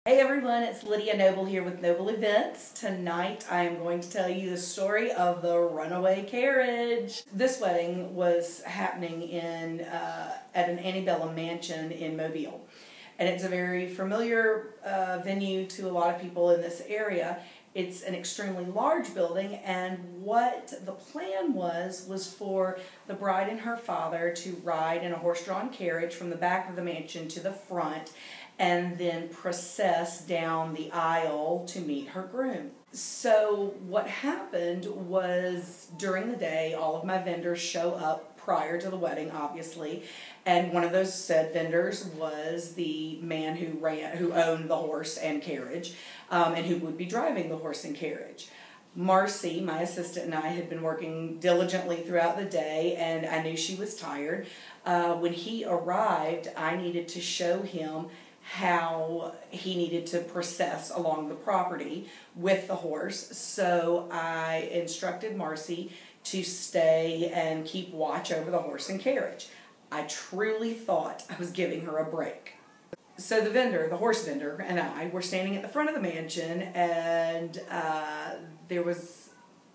Hey everyone, it's Lydia Noble here with Noble Events. Tonight I am going to tell you the story of the Runaway Carriage. This wedding was happening at an antebellum mansion in Mobile. And it's a very familiar venue to a lot of people in this area. It's an extremely large building, and what the plan was for the bride and her father to ride in a horse-drawn carriage from the back of the mansion to the front and then process down the aisle to meet her groom. So what happened was, during the day, all of my vendors show up prior to the wedding, obviously, and one of those said vendors was the man who owned the horse and carriage, and who would be driving the horse and carriage. Marcy, my assistant, and I had been working diligently throughout the day, and I knew she was tired. When he arrived, I needed to show him how he needed to process along the property with the horse. So I instructed Marcy to stay and keep watch over the horse and carriage. I truly thought I was giving her a break. So the horse vendor, and I were standing at the front of the mansion, and there was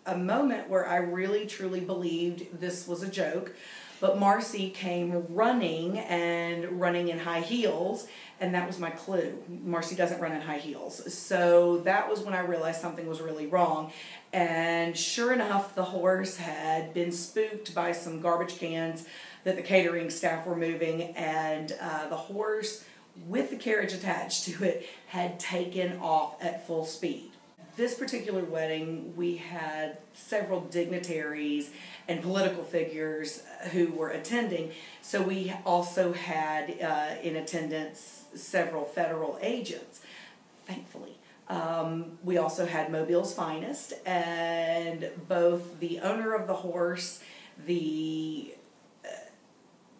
a moment where I really truly believed this was a joke. But Marcy came running in high heels, and that was my clue. Marcy doesn't run in high heels. So that was when I realized something was really wrong. And sure enough, the horse had been spooked by some garbage cans that the catering staff were moving, and the horse, with the carriage attached to it, had taken off at full speed. This particular wedding, we had several dignitaries and political figures who were attending, so we also had in attendance several federal agents, thankfully. We also had Mobile's finest, and both the owner of the horse,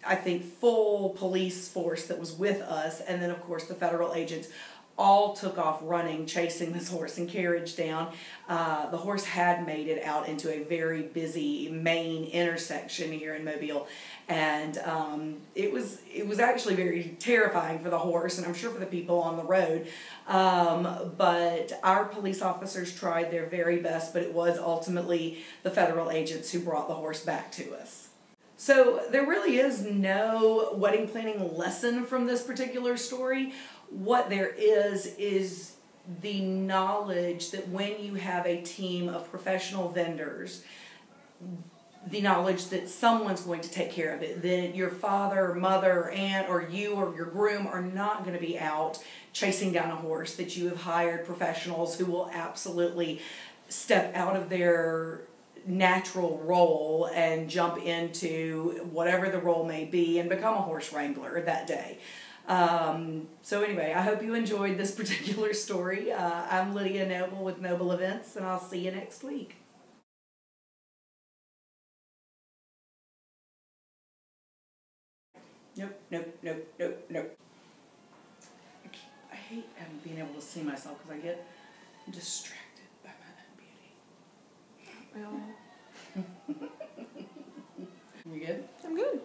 I think full police force that was with us, and then of course the federal agents, all took off running, chasing this horse and carriage down. The horse had made it out into a very busy main intersection here in Mobile, and it was actually very terrifying for the horse, and I'm sure for the people on the road. But our police officers tried their very best, but it was ultimately the federal agents who brought the horse back to us. So there really is no wedding planning lesson from this particular story. What there is the knowledge that when you have a team of professional vendors, the knowledge that someone's going to take care of it, that your father, mother, aunt, or you or your groom are not going to be out chasing down a horse, that you have hired professionals who will absolutely step out of their natural role and jump into whatever the role may be and become a horse wrangler that day. So anyway, I hope you enjoyed this particular story. I'm Lydia Noble with Noble Events, and I'll see you next week. Nope. I hate being able to see myself because I get distracted by my own beauty. Well, you good? I'm good.